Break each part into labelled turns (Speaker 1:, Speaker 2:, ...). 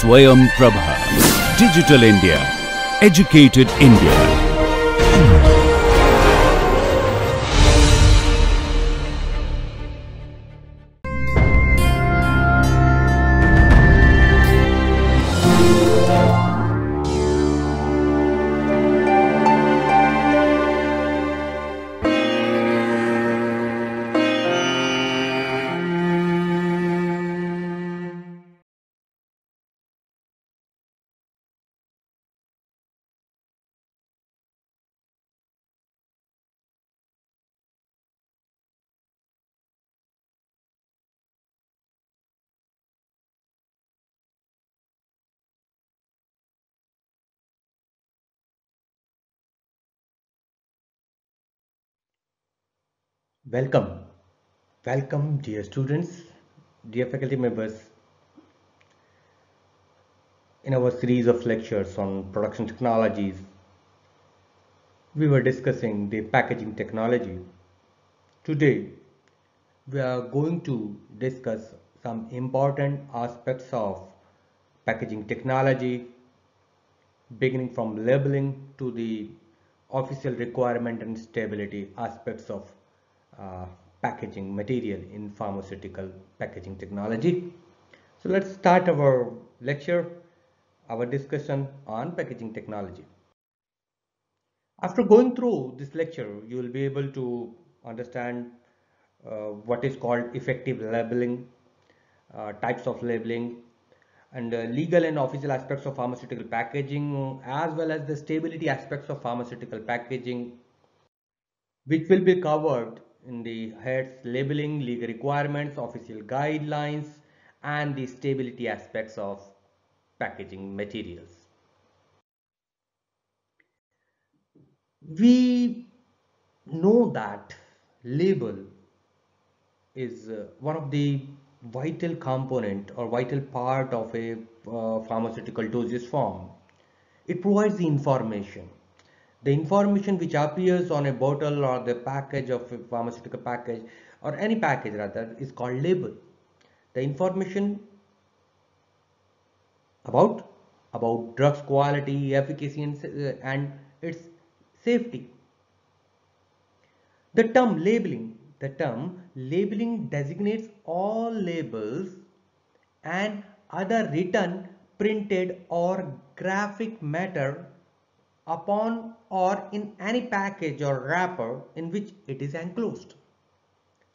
Speaker 1: Swayam Prabha. Digital India. Educated India.
Speaker 2: Welcome, welcome, dear students, dear faculty members. In our series of lectures on production technologies, we were discussing the packaging technology. Today, we are going to discuss some important aspects of packaging technology, beginning from labeling to the official requirement and stability aspects of uh, packaging material in pharmaceutical packaging technology. So let's start our lecture, our discussion on packaging technology. After going through this lecture, you will be able to understand what is called effective labeling, types of labeling, and legal and official aspects of pharmaceutical packaging, as well as the stability aspects of pharmaceutical packaging, which will be covered in the heads labeling, legal requirements, official guidelines, and the stability aspects of packaging materials. We know that label is one of the vital component or vital part of a pharmaceutical dosage form. It provides the information. The information which appears on a bottle or the package of a pharmaceutical package or any package rather is called label. The information about drugs quality, efficacy, and its safety. The term labeling designates all labels and other written, printed, or graphic matter upon or in any package or wrapper in which it is enclosed.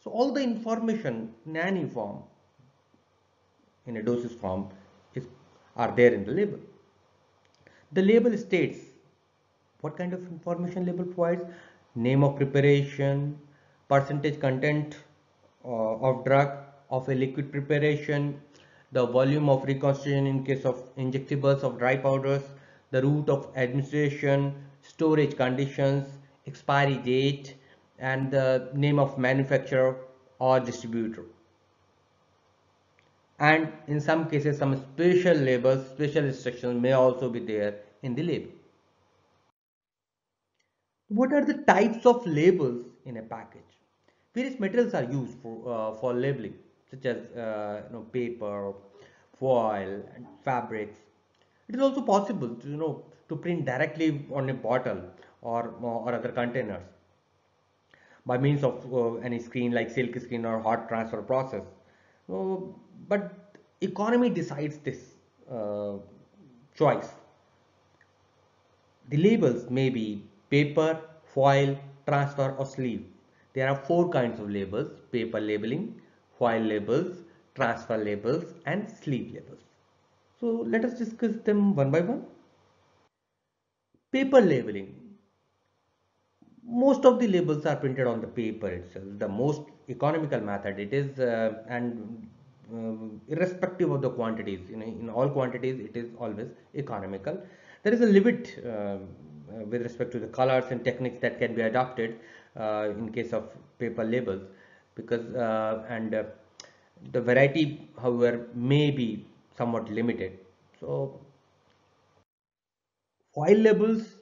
Speaker 2: So all the information in any form, in a dosage form, is are there in the label. The label states what kind of information label provides: name of preparation, percentage content of drug of a liquid preparation, the volume of reconstitution in case of injectables of dry powders, the route of administration, storage conditions, expiry date, and the name of manufacturer or distributor. And in some cases, some special labels, special instructions may also be there in the label. What are the types of labels in a package? Various materials are used for labeling, such as paper, foil, and fabrics. It is also possible to to print directly on a bottle or other containers by means of any screen like silk screen or hot transfer process. Uh, but economy decides this choice. The labels may be paper, foil, transfer or sleeve. There are four kinds of labels: paper labeling, foil labels, transfer labels and sleeve labels. So let us discuss them one by one. Paper labeling. Most of the labels are printed on the paper itself. The most economical method it is, and irrespective of the quantities, in all quantities it is always economical. There is a limit with respect to the colors and techniques that can be adopted in case of paper labels, because the variety however may be somewhat limited. So foil labels,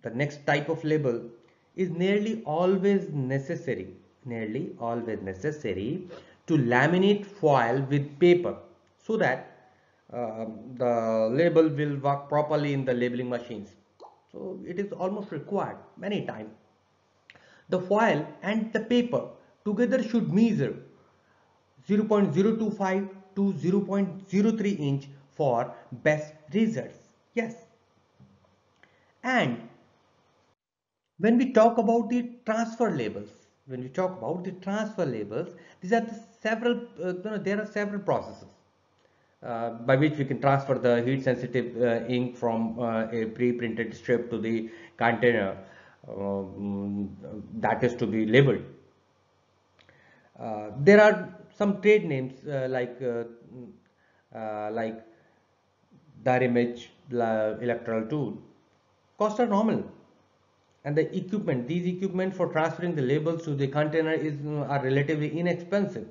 Speaker 2: the next type of label, is nearly always necessary to laminate foil with paper so that the label will work properly in the labeling machines. So it is almost required many times. The foil and the paper together should measure 0.025 to 0.03 inch for best results. Yes. And when we talk about the transfer labels, these are the several, there are several processes by which we can transfer the heat sensitive ink from a pre-printed strip to the container that is to be labeled. There are some trade names like Darimich electoral tool. Costs are normal, and the equipment, these equipment for transferring the labels to the container are relatively inexpensive.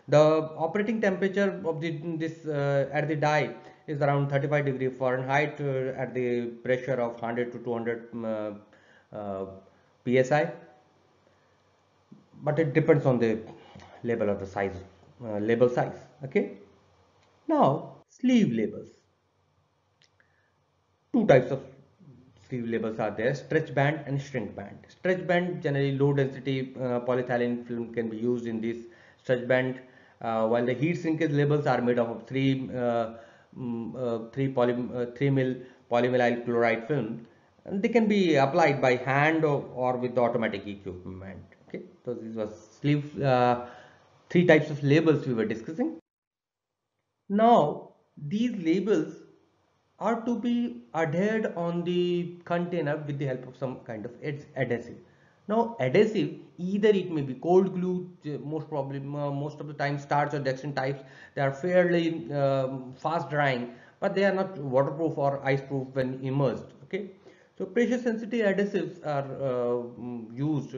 Speaker 2: The operating temperature of this at the die is around 35 degree Fahrenheit at the pressure of 100 to 200 psi, but it depends on the label of the size, label size. Okay. Now sleeve labels. Two types of sleeve labels are there: stretch band and shrink band. Stretch band, generally low density polyethylene film can be used in this stretch band, while the heat shrinkage labels are made of 3 mil polyvinyl chloride film, and they can be applied by hand or with the automatic equipment. Okay, so this was sleeve, three types of labels we were discussing. Now these labels are to be adhered on the container with the help of some kind of adhesive. Now adhesive, either it may be cold glue, most probably most of the time starch or dextrin types, they are fairly fast drying, but they are not waterproof or ice proof when immersed. Okay, so pressure sensitive adhesives are used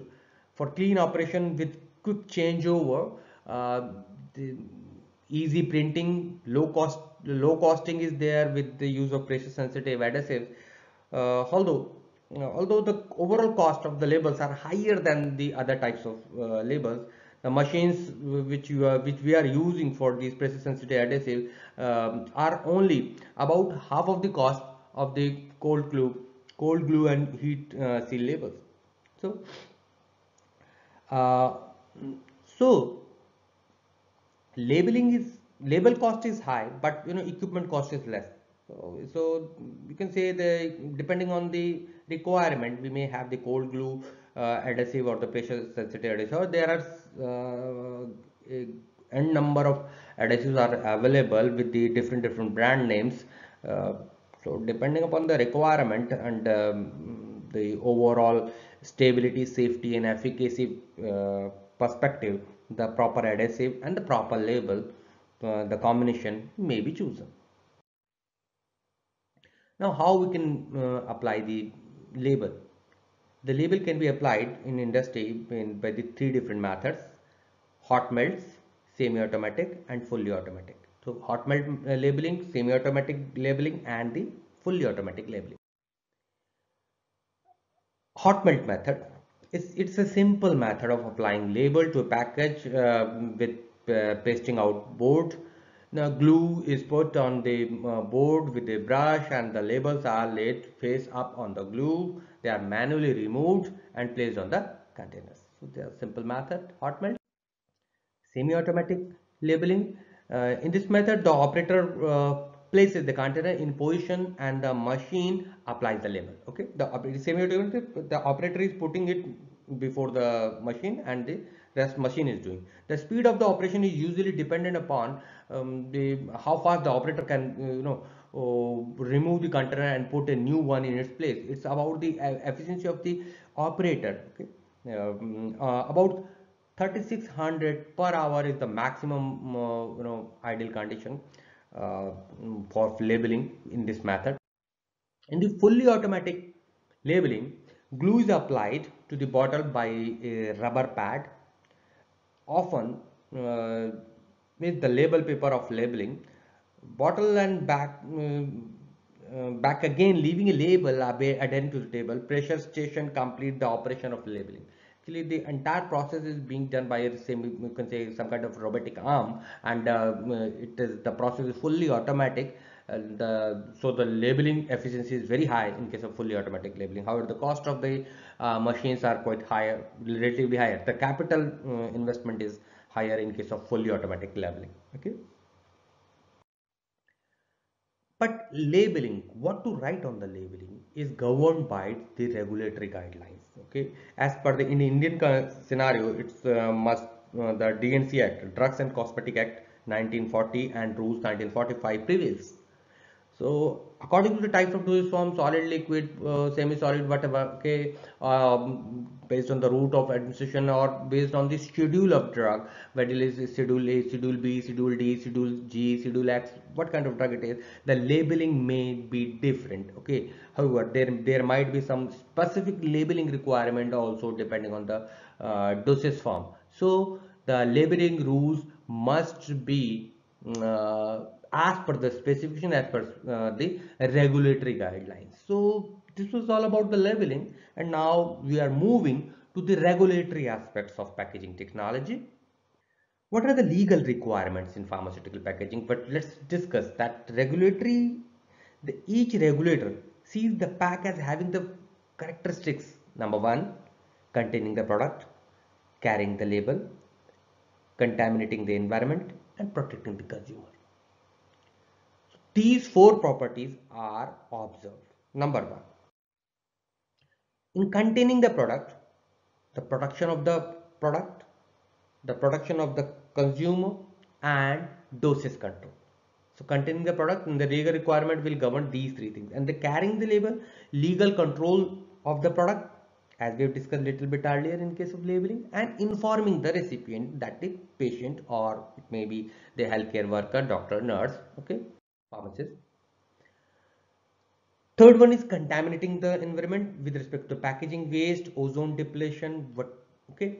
Speaker 2: for clean operation with quick changeover. The easy printing, low costing is there with the use of pressure sensitive adhesives. Although the overall cost of the labels are higher than the other types of labels, the machines which we are using for these pressure sensitive adhesives are only about half of the cost of the cold glue and heat seal labels. So uh, so label cost is high, but equipment cost is less. So you can say the depending on the requirement, we may have the cold glue adhesive or the pressure sensitive adhesive, or there are a n number of adhesives are available with the different brand names. uh, so depending upon the requirement and the overall stability, safety and efficacy perspective, the proper adhesive and the proper label, the combination may be chosen. Now how we can apply the label? The label can be applied in industry by the three different methods: hot melts, semi-automatic and fully automatic. So hot melt labeling, semi-automatic labeling and the fully automatic labeling. Hot melt method is, it's a simple method of applying label to a package with pasting out board. Now glue is put on the board with a brush and the labels are laid face up on the glue. They are manually removed and placed on the containers. So they are simple method, hot melt. Semi-automatic labeling. In this method, the operator places the container in position and the machine applies the label. Okay, the semi-automatic, the operator is putting it before the machine and the rest machine is doing. The speed of the operation is usually dependent upon the how fast the operator can remove the container and put a new one in its place. It's about the efficiency of the operator. Okay, about 3600 per hour is the maximum ideal condition for labeling in this method. In the fully automatic labeling, glue is applied to the bottle by a rubber pad, often with the label paper of labeling, bottle and back again, leaving a label adhering to the table. Pressure station complete the operation of labeling. Actually, the entire process is being done by a same, you can say, some kind of robotic arm, and the process is fully automatic. And so the labeling efficiency is very high in case of fully automatic labeling. However, the cost of the machines are quite higher, relatively higher. The capital investment is higher in case of fully automatic labeling. Okay. But labeling, what to write on the labeling, is governed by the regulatory guidelines. Okay, as per the in Indian scenario, it's must the DNC Act, Drugs and Cosmetic Act 1940 and Rules 1945 prevails. So according to the types of dosage form, solid, liquid, semi-solid, whatever, okay, based on the route of administration or based on the schedule of drug, whether it is schedule A, schedule B, schedule D, schedule G, schedule X, what kind of drug it is, the labeling may be different. Okay, however, there might be some specific labeling requirement also depending on the dosage form. So the labeling rules must be as per the specification, as per the regulatory guidelines. So this was all about the labeling, and now we are moving to the regulatory aspects of packaging technology. What are the legal requirements in pharmaceutical packaging? But let's discuss that regulatory. Each regulator sees the pack as having the characteristics. Number one, containing the product, carrying the label, contaminating the environment, and protecting the consumer. These four properties are observed. Number one, in containing the product, the production of the product, the production of the consumer, and dosage control. So containing the product and the legal requirement will govern these three things. And the carrying the label, legal control of the product, as we have discussed a little bit earlier in case of labeling, and informing the recipient, that the patient or it may be the healthcare worker, doctor, nurse, okay, pharmacist. Third one is contaminating the environment with respect to packaging waste, ozone depletion, okay,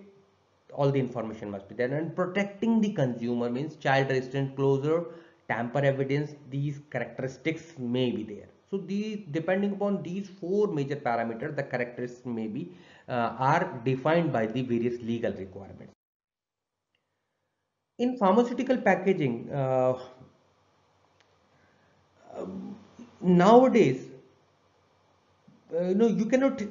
Speaker 2: all the information must be there. And protecting the consumer means child resistant closure, tamper evidence, these characteristics may be there. So these, depending upon these four major parameters, the characteristics may be are defined by the various legal requirements. In pharmaceutical packaging, nowadays, you cannot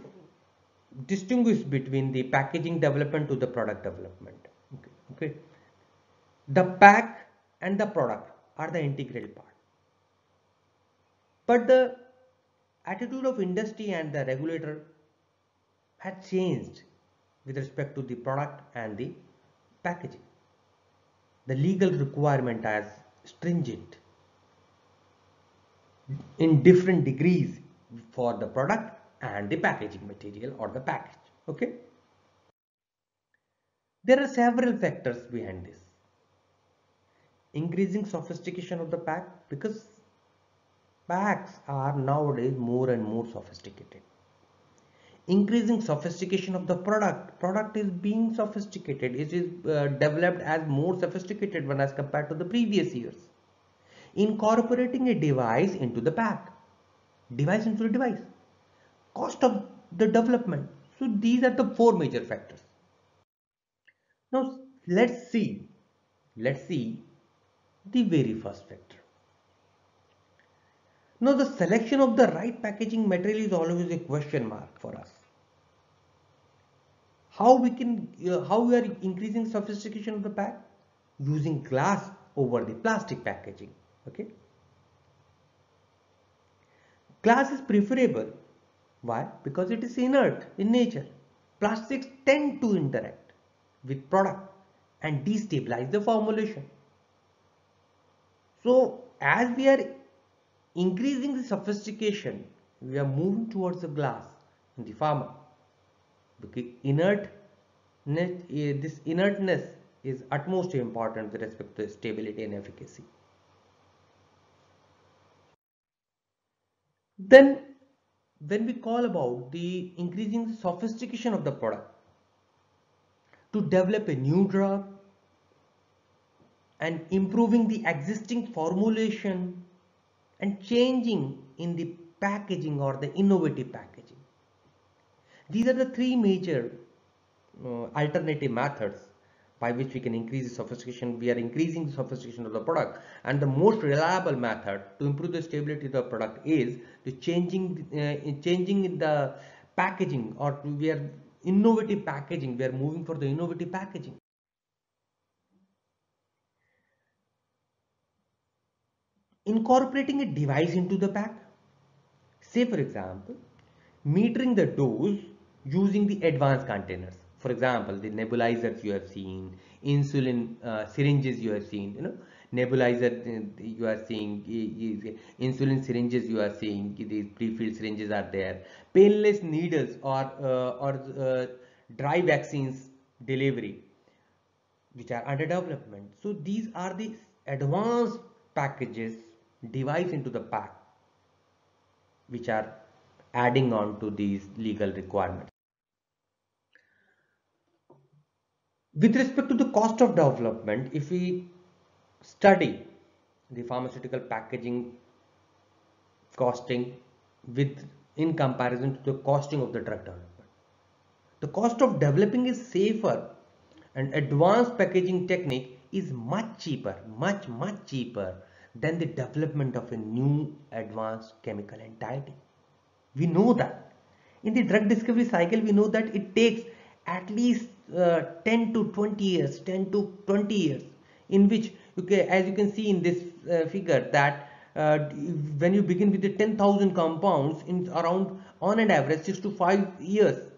Speaker 2: distinguish between the packaging development to the product development. Okay, okay. The pack and the product are the integral part, but the attitude of industry and the regulator had changed with respect to the product and the packaging. The legal requirement as stringent in different degrees for the product and the packaging material or the package. Okay, there are several factors behind this. Increasing sophistication of the pack, because packs are nowadays more and more sophisticated. Increasing sophistication of the product is being sophisticated. It is developed as more sophisticated one as compared to the previous years. Incorporating a device into the pack, device into the device, cost of the development. So these are the four major factors. Now let's see the very first factor. Now the selection of the right packaging material is always a question mark for us. How we are increasing sophistication of the pack? Using glass over the plastic packaging. Okay, glass is preferable. Why? Because it is inert in nature. Plastics tend to interact with product and destabilize the formulation. So as we are increasing the sophistication, we are moving towards the glass in the pharma, because this inertness is utmost important with respect to stability and efficacy. Then when we call about the increasing sophistication of the product to develop a new drug and improving the existing formulation and changing in the packaging or the innovative packaging, these are the three major alternative methods by which we can increase the sophistication. We are increasing the sophistication of the product, and the most reliable method to improve the stability of the product is the changing in the packaging, or we are innovative packaging. We are moving for the innovative packaging. Incorporating a device into the pack. Say for example, metering the dose using the advanced containers. For example, the nebulizers you have seen, insulin syringes you have seen, nebulizer you are seeing, insulin syringes you are seeing, these pre-filled syringes are there, painless needles or dry vaccines delivery, which are under development. So these are the advanced packages, device into the pack, which are adding on to these legal requirements. With respect to the cost of development, if we study the pharmaceutical packaging costing with in comparison to the costing of the drug development, the cost of developing is safer and advanced packaging technique is much cheaper, much cheaper than the development of a new advanced chemical entity. We know that in the drug discovery cycle, we know that it takes at least 10 to 20 years, 10 to 20 years, in which, okay, as you can see in this figure, that when you begin with the 10,000 compounds in around on an average 6 to 5 years,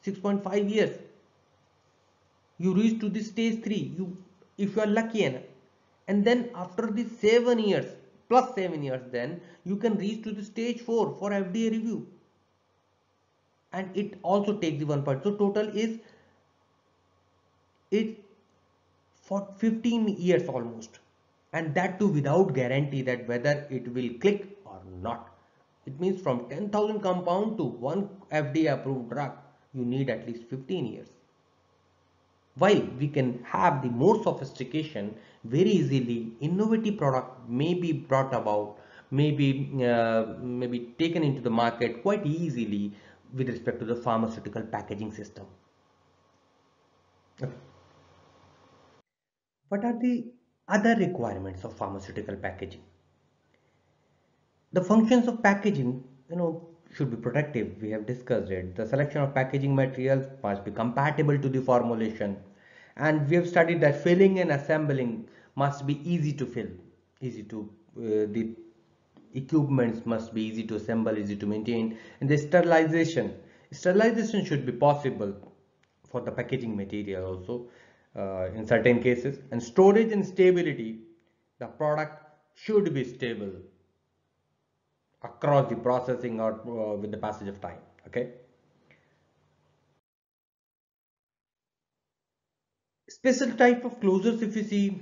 Speaker 2: 6.5 years, you reach to the stage 3, if you are lucky enough, and then after the 7 years plus 7 years, then you can reach to the stage 4 for FDA review, and it also takes the 1 point. So total is it for 15 years almost, and that too without guarantee that whether it will click or not. It means from 10,000 compound to one FDA approved drug, you need at least 15 years. While we can have the more sophistication very easily, innovative product may be brought about, maybe taken into the market quite easily with respect to the pharmaceutical packaging system. Okay. What are the other requirements of pharmaceutical packaging? The functions of packaging, should be protective. We have discussed it. The selection of packaging materials must be compatible to the formulation, and we have studied that filling and assembling must be easy to fill, easy to the equipments must be easy to assemble, easy to maintain, and the sterilization should be possible for the packaging material also in certain cases, and storage and stability, the product should be stable across the processing or with the passage of time. Okay, special type of closures, if you see,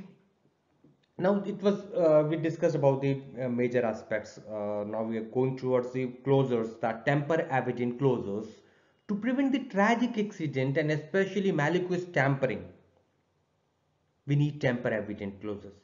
Speaker 2: now it was we discussed about the major aspects. Now we are going towards the closures, the temper evident closures, to prevent the tragic accident and especially malicious tampering. We need temper evident closures.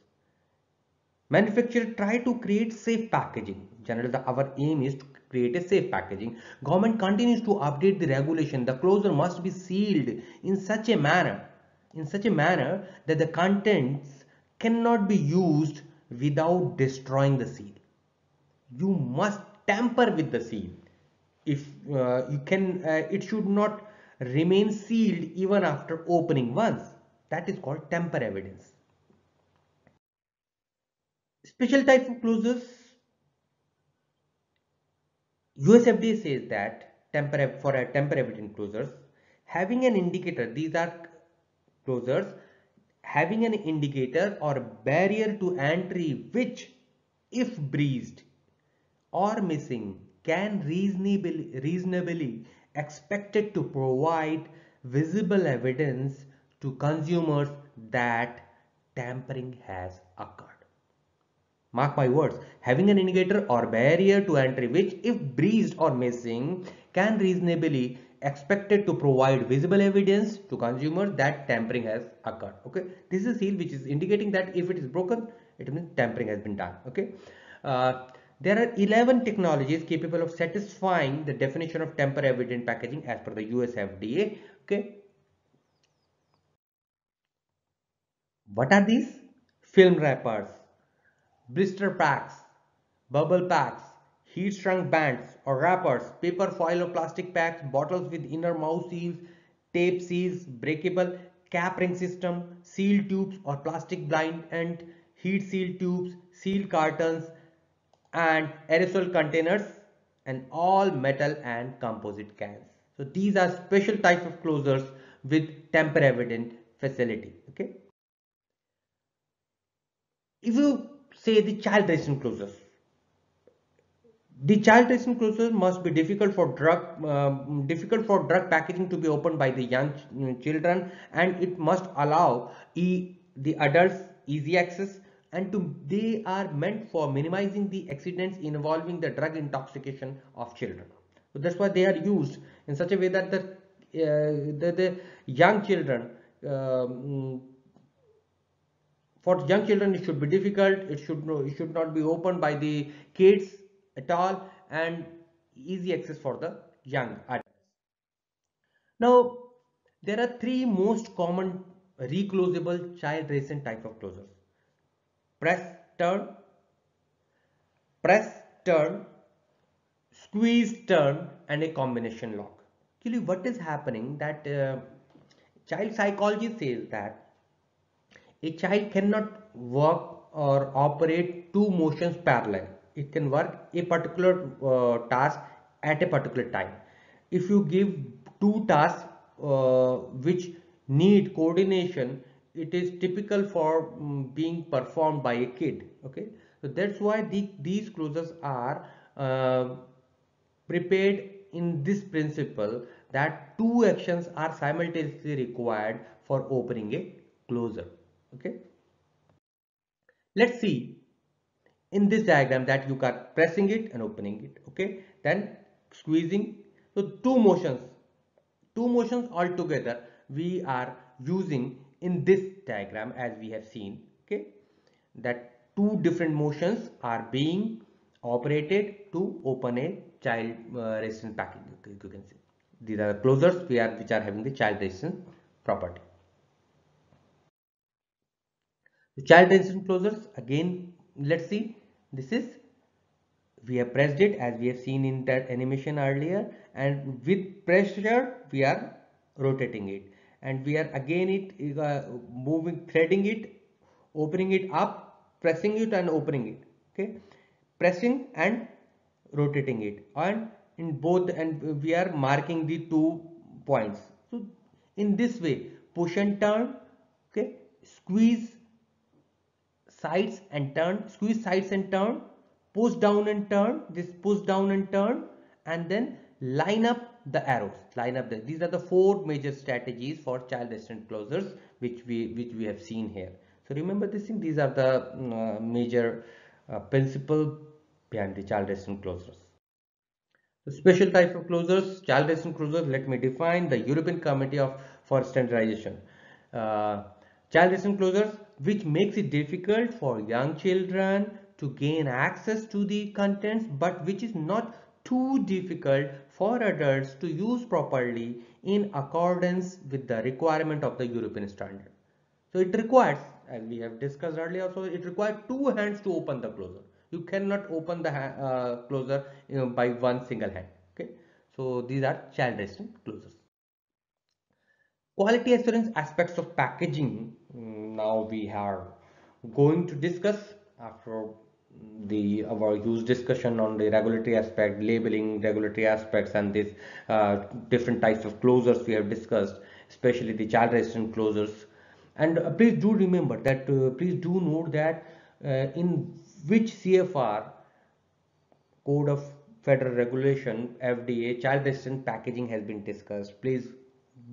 Speaker 2: Manufacturers try to create safe packaging. Generally, our aim is to create a safe packaging. Government continues to update the regulation. The closure must be sealed in such a manner, that the contents cannot be used without destroying the seal. You must tamper with the seal. If you can, it should not remain sealed even after opening once. That is called tamper evidence. Special type of closures, US FDA says that for a temper evident closures, having an indicator, these are closures having an indicator or barrier to entry which, if breached or missing, can reasonably expected to provide visible evidence to consumers that tampering has occurred. Mark my words, having an indicator or barrier to entry which, if breached or missing, can reasonably expected to provide visible evidence to consumers that tampering has occurred. Okay, this is a seal which is indicating that if it is broken, it means tampering has been done. Okay, there are 11 technologies capable of satisfying the definition of tamper evident packaging as per the US FDA. Okay, What are these? Film wrappers, blister packs, bubble packs, heat shrunk bands or wrappers, paper foil or plastic packs, bottles with inner mouth seals, tape seals, breakable cap ring system, seal tubes or plastic blind and heat seal tubes, seal cartons and aerosol containers, and all metal and composite cans. So these are special types of closures with tamper evident facility. Okay. If you say the child resistant closures, the child resistant closures must be difficult for drug packaging to be opened by the young children, and it must allow the adults easy access, and they are meant for minimizing the accidents involving the drug intoxication of children. So that's why they are used in such a way that the young children for young children it should be difficult, it should not be opened by the kids at all, and easy access for the young adults. Now there are three most common reclosable child resistant type of closures: press, turn, press, turn, squeeze, turn, and a combination lock. Actually what is happening that child psychology says that a child cannot work or operate two motions parallel. It can work a particular task at a particular time. If you give two tasks which need coordination, it is typical for being performed by a kid. Okay, so that's why these closures are prepared in this principle that two actions are simultaneously required for opening a closure. Okay, let's see in this diagram that you are pressing it and opening it. Okay, then squeezing. So two motions all together we are using in this diagram, as we have seen. Okay, that two different motions are being operated to open a child resistant package. Okay, you can see these are the closures which are having the child resistant property. The child resistant closures, again let's see, this is, we have pressed it as we have seen in that animation earlier, and with pressure we are rotating it, and we are again moving, threading it, opening it up, pressing it and opening it. Okay, pressing and rotating it, and in both, and we are marking the 2 points. So in this way, push and turn. Okay, squeeze sides and turn, squeeze sides and turn, push down and turn, this push down and turn, and then line up the arrows, line up these are the four major strategies for child resistant closures which we have seen here. So remember this thing, these are the major principle behind the child resistant closures. The special type of closures, child resistant closures, let me define the European Committee for Standardization. Child resistant closures which makes it difficult for young children to gain access to the contents, but which is not too difficult for adults to use properly in accordance with the requirement of the European standard. So it requires, as we have discussed earlier, so it requires two hands to open the closure. You cannot open the closure by one single hand. Okay, so these are child resistant closures. Quality assurance aspects of packaging. Now we are going to discuss after our huge discussion on the regulatory aspect, labeling, regulatory aspects, and these different types of closures we have discussed, especially the child resistant closures. And please do remember that, please do note that in which CFR, Code of Federal Regulation, FDA, child resistant packaging has been discussed. Please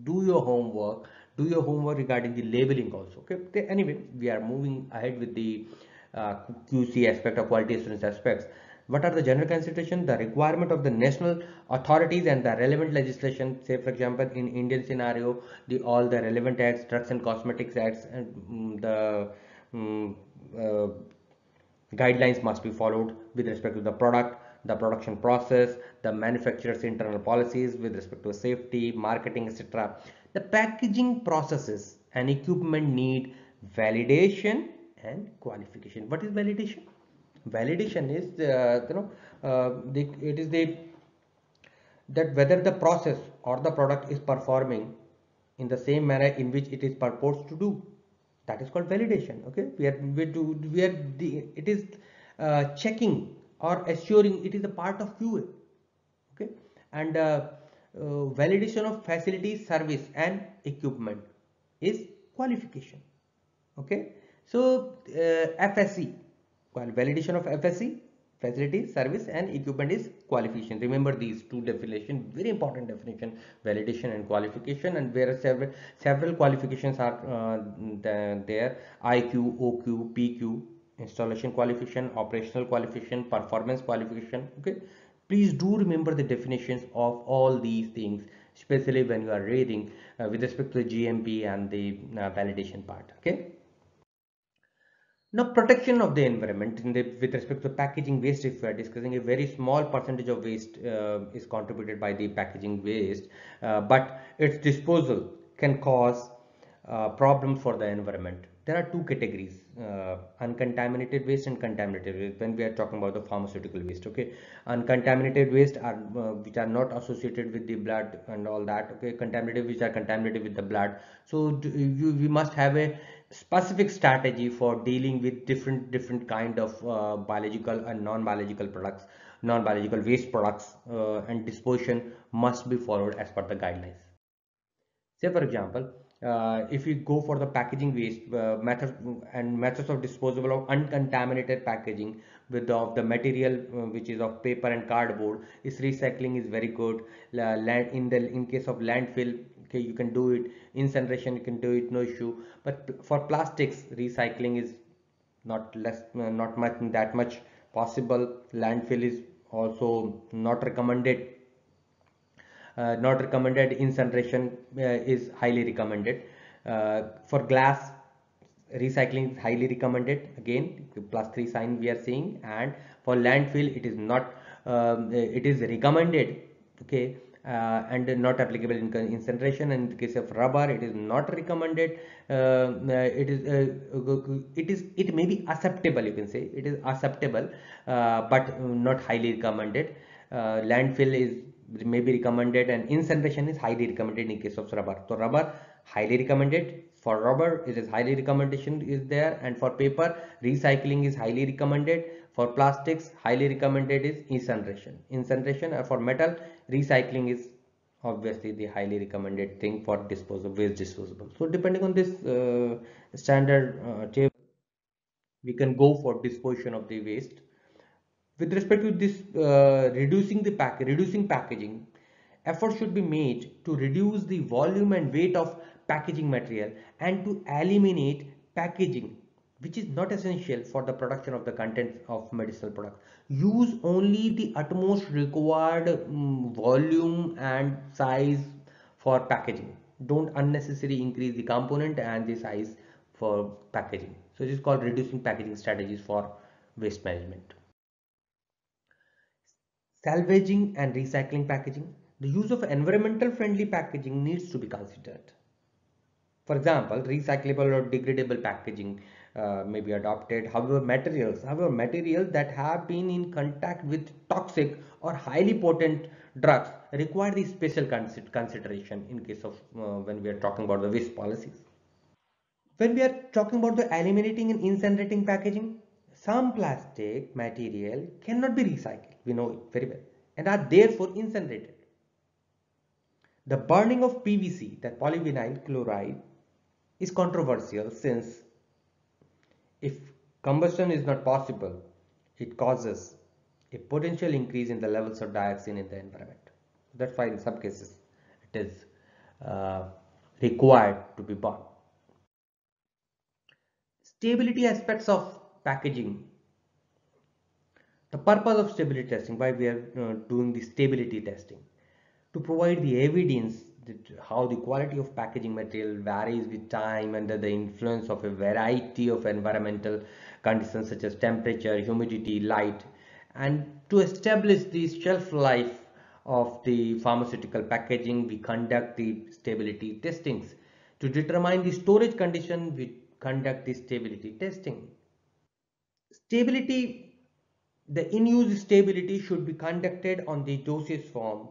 Speaker 2: do your homework. Do your homework regarding the labeling also. Okay. Anyway, we are moving ahead with the QC aspect or quality assurance aspects. What are the general consideration? The requirement of the national authorities and the relevant legislation. Say for example, in Indian scenario, all the relevant acts, drugs and cosmetics acts, and the guidelines must be followed with respect to the product, the production process, the manufacturer's internal policies with respect to safety, marketing, etc. The packaging processes and equipment need validation and qualification. What is validation? Validation is it is the that whether the process or the product is performing in the same manner in which it is purports to do. That is called validation. Okay, it is checking or assuring. It is a part of QA. Okay, and validation of facilities, service and equipment is qualification. Okay, so FSC, validation of FSC, facility, service and equipment is qualification. Remember these two definitions, very important definition, validation and qualification, and where several qualifications are there: IQ, OQ, PQ, installation qualification, operational qualification, performance qualification. Okay, please do remember the definitions of all these things, especially when you are reading with respect to the GMP and the validation part. Okay. Now, protection of the environment with respect to packaging waste, if we are discussing, a very small percentage of waste is contributed by the packaging waste, but its disposal can cause problems for the environment. There are two categories, uncontaminated waste and contaminated waste, when we are talking about the pharmaceutical waste. Okay, uncontaminated waste are which are not associated with the blood and all that. Okay, contaminated which are contaminated with the blood. So we must have a specific strategy for dealing with different kind of biological and non-biological products, non-biological waste products, and disposition must be followed as per the guidelines. Say for example, if we go for the packaging waste methods of disposal of uncontaminated packaging with the material which is of paper and cardboard, is recycling is very good. In case of landfill, okay, you can do it. Incineration, you can do it, no issue. But for plastics, recycling is not much that much possible. Landfill is also not recommended. Not recommended. Incineration is highly recommended. For glass, recycling is highly recommended, again +3 sign we are seeing. And for landfill, it is not it is recommended. Okay, and not applicable in incineration. And in the case of rubber, it is not recommended. It may be acceptable, you can say it is acceptable, but not highly recommended. Landfill is may be recommended, and incineration is highly recommended in case of rubber. So rubber highly recommended. For rubber, it is highly recommendation is there. And for paper, recycling is highly recommended. For plastics, highly recommended is incineration. For metal, recycling is obviously the highly recommended thing for waste disposable. So depending on this standard table, we can go for disposition of the waste. With respect to this reducing packaging, effort should be made to reduce the volume and weight of packaging material and to eliminate packaging which is not essential for the production of the contents of medicinal products. Use only the utmost required volume and size for packaging. Don't unnecessarily increase the component and the size for packaging. So this is called reducing packaging strategies for waste management. Salvaging and recycling packaging. The use of environmental friendly packaging needs to be considered. For example, recyclable or degradable packaging may be adopted. However, materials that have been in contact with toxic or highly potent drugs require the special consideration in case of when we are talking about the waste policies. When we are talking about the eliminating and incinerating packaging, some plastic material cannot be recycled, we know it very well, and are therefore incinerated. The burning of PVC, that polyvinyl chloride, is controversial since if combustion is not possible, it causes a potential increase in the levels of dioxin in the environment. That's why in some cases it is required to be burned. Stability aspects of packaging. The purpose of stability testing, why we are doing the stability testing, to provide the evidence that how the quality of packaging material varies with time under the influence of a variety of environmental conditions such as temperature, humidity, light, and to establish the shelf life of the pharmaceutical packaging, we conduct the stability testings to determine the storage condition conduct the stability testing. Stability, the in-use stability should be conducted on the dosage form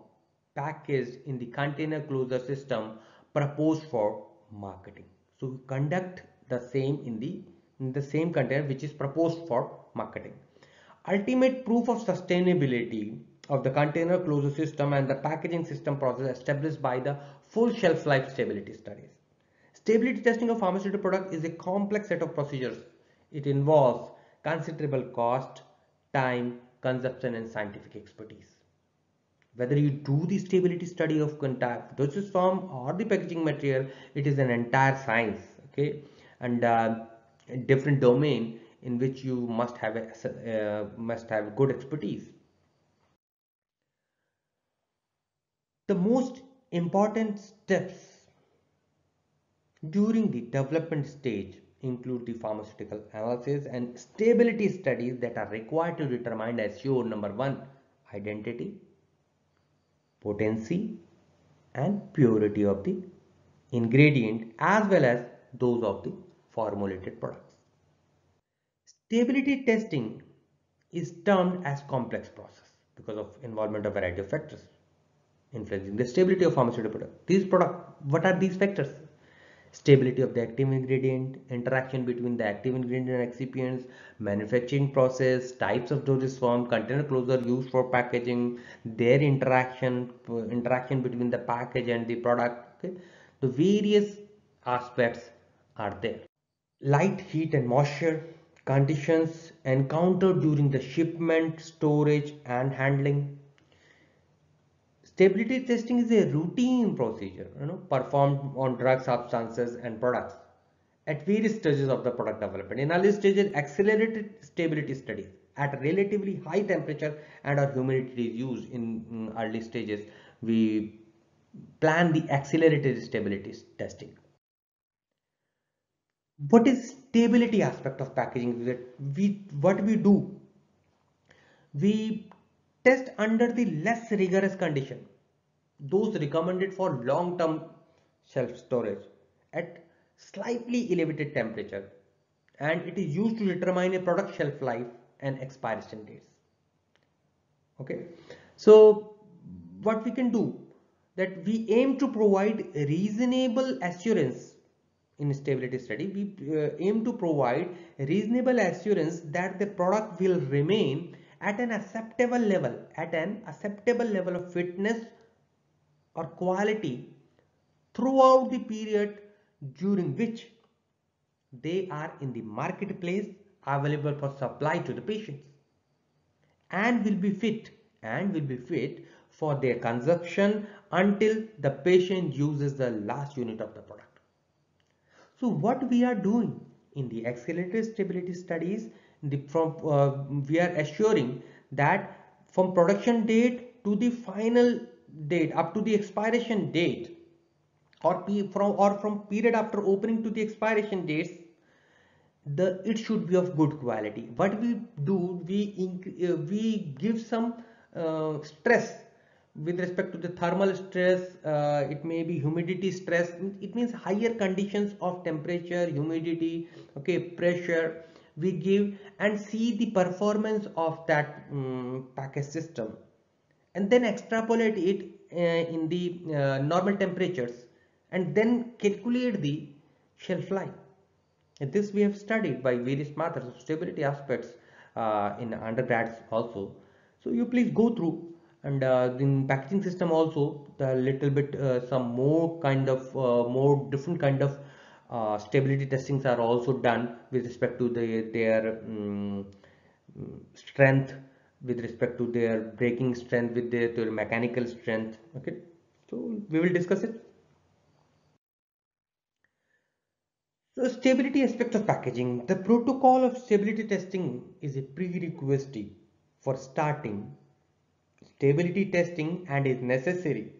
Speaker 2: packaged in the container closure system proposed for marketing. So we conduct the same in the same container which is proposed for marketing. Ultimate proof of sustainability of the container closure system and the packaging system process established by the full shelf life stability studies. Stability testing of pharmaceutical product is a complex set of procedures. It involves considerable cost, time, consumption and scientific expertise. Whether you do the stability study of contact dosage form or the packaging material, it is an entire science, okay, and a different domain in which you must have good expertise. The most important steps during the development stage include the pharmaceutical analysis and stability studies that are required to determine, as your number one, identity, potency and purity of the ingredient as well as those of the formulated products. Stability testing is termed as complex process because of involvement of variety of factors influencing the stability of pharmaceutical product. What are these factors? Stability of the active ingredient, interaction between the active ingredient and excipients, manufacturing process, types of dosage form, container closure used for packaging, their interaction between the package and the product. Okay? The various aspects are there. Light, heat and moisture conditions encountered during the shipment, storage and handling. Stability testing is a routine procedure, performed on drug substances and products at various stages of the product development. In early stages, accelerated stability studies at relatively high temperature and or humidity is used in early stages. We plan the accelerated stability testing. What is stability aspect of packaging? What we do, we test under the less rigorous condition, those recommended for long-term shelf storage at slightly elevated temperature, and it is used to determine a product shelf life and expiration dates. Okay, so what we can do, that we aim to provide reasonable assurance in stability study. We aim to provide reasonable assurance that the product will remain at an acceptable level of fitness or quality throughout the period during which they are in the marketplace available for supply to the patients, and will be fit for their consumption until the patient uses the last unit of the product. So what we are doing in the accelerated stability studies, we are assuring that from production date to the final date up to the expiration date, or from period after opening to the expiration dates, it should be of good quality. What we do, we give some stress with respect to the thermal stress. It may be humidity stress. It means higher conditions of temperature, humidity, okay, pressure. We give and see the performance of that package system, and then extrapolate it in the normal temperatures, and then calculate the shelf life. And this we have studied by various methods of stability aspects in undergrads also. So you please go through, and in packaging system also the little bit some more different kind of stability testings are also done with respect to their strength, with respect to their braking strength, with their mechanical strength. Okay, so we will discuss it. So stability aspect of packaging. The protocol of stability testing is a prerequisite for starting stability testing and is necessarily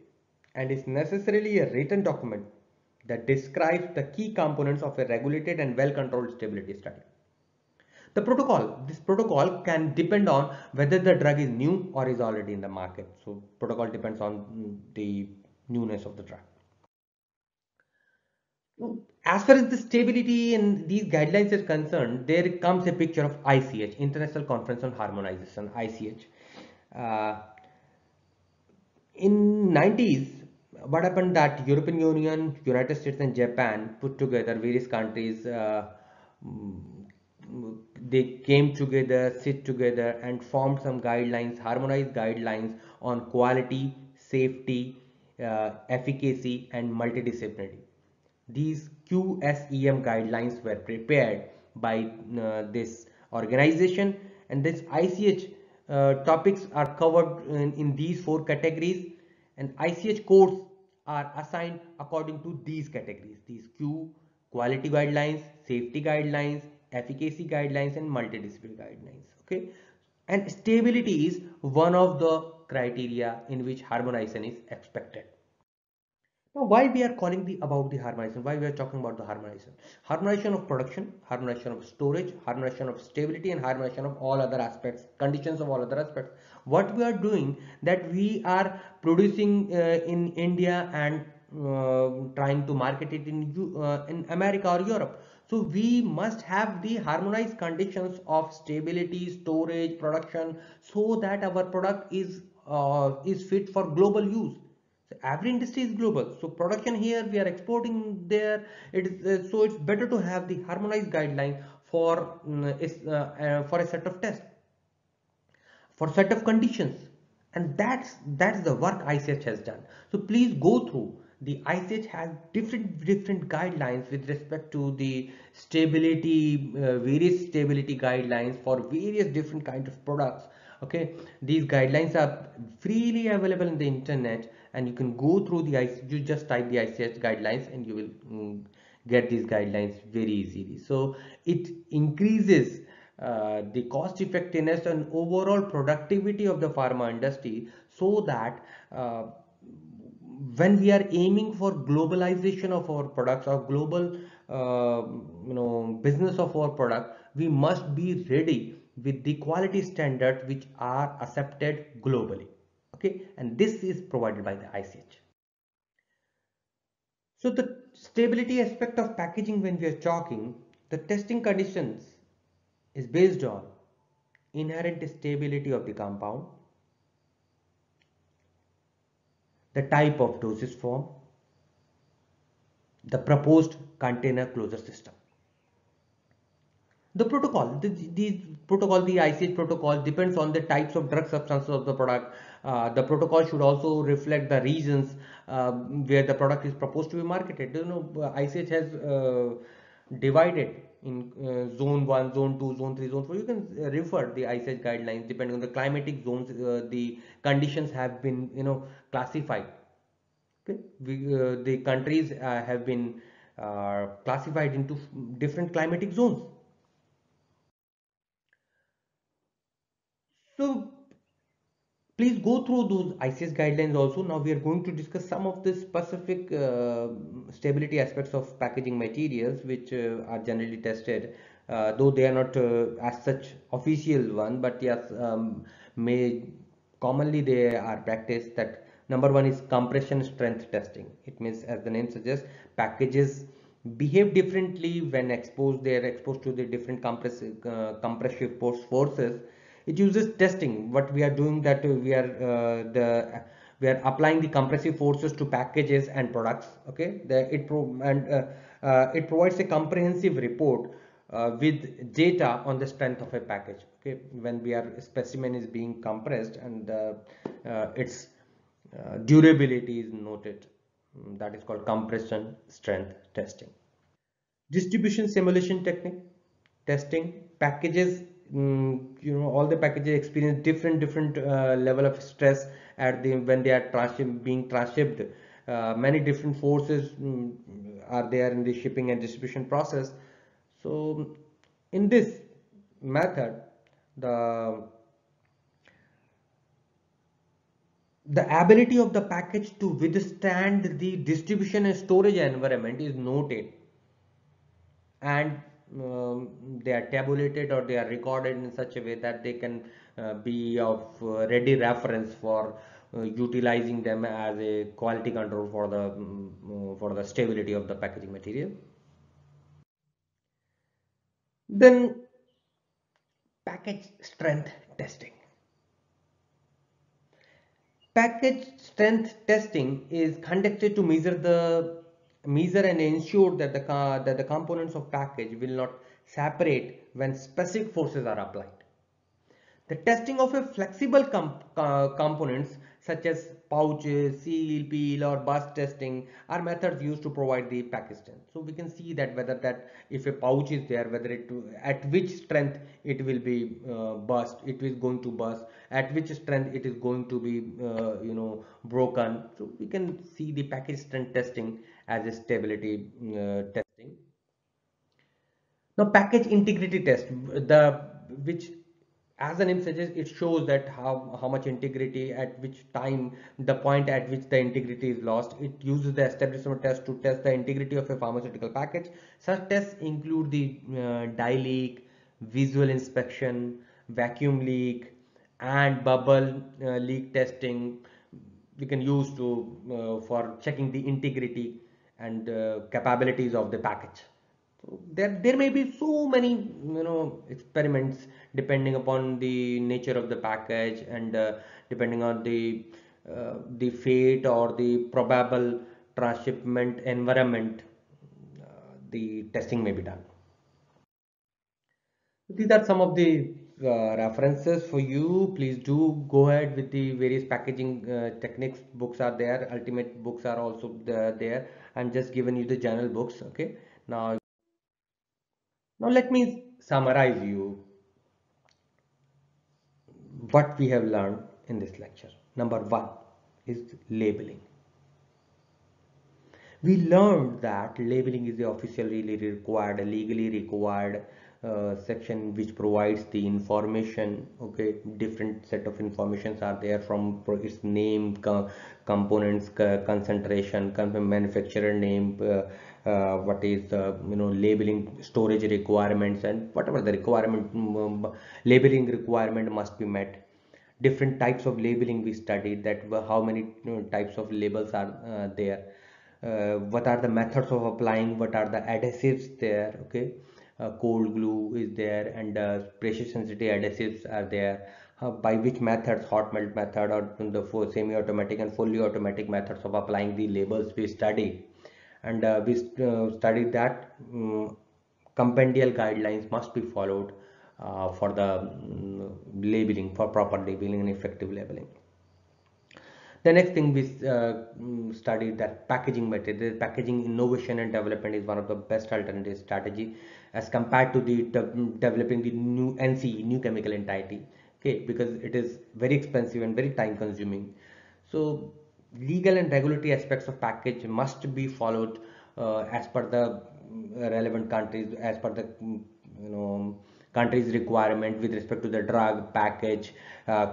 Speaker 2: a written document that describes the key components of a regulated and well-controlled stability study. This protocol can depend on whether the drug is new or is already in the market. So protocol depends on the newness of the drug. As far as the stability and these guidelines are concerned, there comes a picture of ICH, International Conference on Harmonization, ICH. Uh, in 90s, what happened that European Union, United States and Japan put together various countries, mm, they came together, sit together and formed some guidelines, harmonized guidelines on quality, safety, efficacy and multidisciplinary. These QSEM guidelines were prepared by this organization, and this ICH topics are covered in these four categories, and ICH codes are assigned according to these categories. These quality guidelines, safety guidelines, efficacy guidelines and multidisciplinary guidelines. Okay, and stability is one of the criteria in which harmonization is expected. Now, why we are calling about the harmonization? Why we are talking about the harmonization? Harmonization of production, harmonization of storage, harmonization of stability, and harmonization of all other aspects, conditions of all other aspects. What we are doing, that we are producing in India and trying to market it in America or Europe. So we must have the harmonized conditions of stability, storage, production, so that our product is fit for global use. So every industry is global. So production here, we are exporting there. It is so it's better to have the harmonized guideline for for a set of tests, for set of conditions, and that's the work ICH has done. So please go through. The ICH has different guidelines with respect to the stability, various stability guidelines for various different kinds of products. Okay, these guidelines are freely available in the internet, and you can go through the ICH. You just type the ICH guidelines and you will get these guidelines very easily. So it increases the cost effectiveness and overall productivity of the pharma industry, so that when we are aiming for globalization of our products or global business of our product, we must be ready with the quality standards which are accepted globally. Okay, and this is provided by the ICH. So the stability aspect of packaging, when we are talking, the testing conditions is based on inherent stability of the compound, the type of dosage form, the proposed container closure system. The protocol, the ICH protocol depends on the types of drug substances of the product. The protocol should also reflect the regions where the product is proposed to be marketed. You know, ICH has divided in zone 1, zone 2, zone 3, zone 4. You can refer the ICH guidelines depending on the climatic zones. The conditions have been, classified. Okay, the countries have been classified into different climatic zones. So please go through those ICS guidelines also. Now we are going to discuss some of the specific stability aspects of packaging materials which are generally tested, though they are not as such official one, but yes, may commonly they are practiced. That number one is compression strength testing. It means, as the name suggests, packages behave differently when exposed. They are exposed to the different compressive forces. It uses testing. What we are doing, that we are applying the compressive forces to packages and products. Okay, it provides a comprehensive report with data on the strength of a package. Okay, when specimen is being compressed, and its durability is noted. That is called compression strength testing. Distribution simulation technique testing. Packages, all the packages experience different level of stress at the when they are being transshipped. Many different forces are there in the shipping and distribution process. So in this method, the ability of the package to withstand the distribution and storage environment is noted, and they are tabulated or they are recorded in such a way that they can be of ready reference utilizing them as a quality control for the stability of the packaging material. Then package strength testing. Package strength testing is conducted to measure and ensure that the components of package will not separate when specific forces are applied. The testing of a flexible components such as pouches, seal, peel or burst testing are methods used to provide the package strength. So we can see that whether that if a pouch is there, whether it at which strength it will be burst, it is going to burst, at which strength it is going to be broken. So we can see the package strength testing as a stability testing. Now package integrity test, the which as the name suggests, it shows that how much integrity at which time, the point at which the integrity is lost. It uses the establishment test to test the integrity of a pharmaceutical package. Such tests include the dye leak, visual inspection, vacuum leak, and bubble leak testing. We can use to for checking the integrity and capabilities of the package. So there may be so many experiments depending upon the nature of the package and depending on the fate or the probable transshipment environment, the testing may be done. These are some of the references for you. Please do go ahead with the various packaging techniques. Books are there. Ultimate books are also there. I'm just giving you the general books. Okay. Now let me summarize you what we have learned in this lecture. Number one is labeling. We learned that labeling is the officially required, legally required section which provides the information. Okay, different set of informations are there from its name, components, concentration, manufacturer name, what is labeling, storage requirements, and whatever the requirement, labeling requirement must be met. Different types of labeling we studied, that how many types of labels are there, what are the methods of applying, what are the adhesives there. Okay, cold glue is there, and pressure sensitive adhesives are there. By which methods, hot melt method or the semi-automatic and fully automatic methods of applying the labels we studied. And we studied that compendial guidelines must be followed for the labeling, for proper labeling and effective labeling. The next thing we studied that packaging method, the packaging innovation and development is one of the best alternative strategy as compared to the developing the new NCE, new chemical entity. Okay, because it is very expensive and very time consuming. So legal and regulatory aspects of package must be followed as per the relevant countries, as per the country's requirement with respect to the drug, package,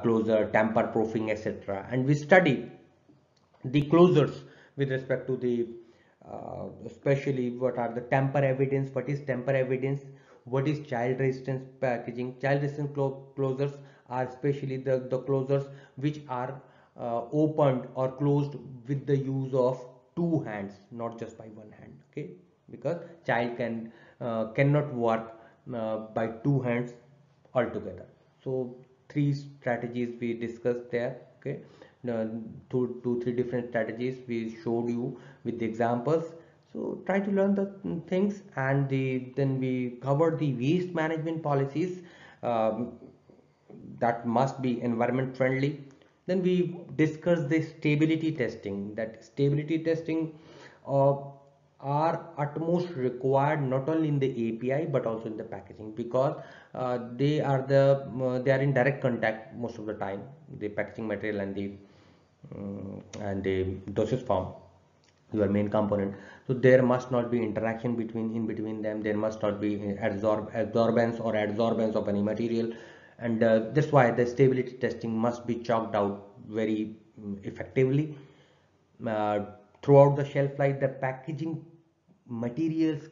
Speaker 2: closure, tamper proofing, etc. And we study the closures with respect to the especially what are the tamper evidence, what is tamper evidence, what is child resistance packaging. Child resistant closures are especially the closures which are opened or closed with the use of two hands, not just by one hand. Okay, because child cannot work by two hands altogether. So three strategies we discussed there. Okay, three different strategies we showed you with the examples. So try to learn the things, and then we covered the waste management policies that must be environment friendly. Then we discussed the stability testing, that stability testing are utmost required not only in the API but also in the packaging, because they are in direct contact most of the time, the packaging material and the dosage form, your main component. So there must not be interaction in between them. There must not be absorbance or adsorbance of any material, and that's why the stability testing must be chalked out very effectively. Throughout the shelf life, the packaging materials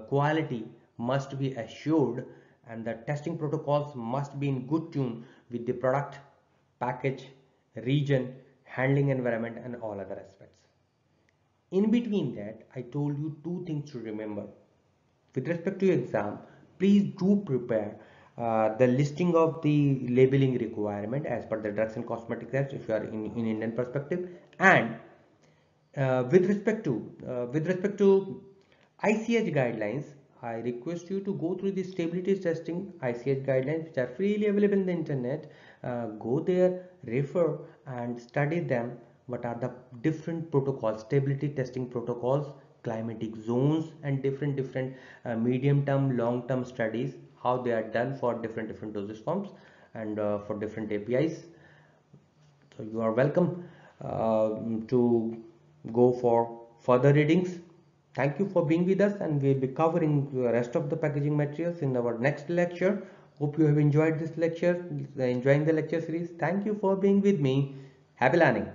Speaker 2: quality must be assured, and the testing protocols must be in good tune with the product, package, region, handling environment, and all other aspects. In between that, I told you two things to remember. With respect to your exam, please do prepare the listing of the labeling requirement as per the Drugs and Cosmetic Act if you are in Indian perspective, and with respect to ICH guidelines, I request you to go through the stability testing ICH guidelines, which are freely available in the internet. Go there, refer, and study them. What are the different protocols, stability testing protocols, climatic zones, and different medium term, long term studies, how they are done for different dosage forms and for different APIs. So you are welcome to go for further readings. Thank you for being with us, and we'll be covering the rest of the packaging materials in our next lecture. Hope you have enjoyed this lecture, enjoying the lecture series. Thank you for being with me. Happy learning.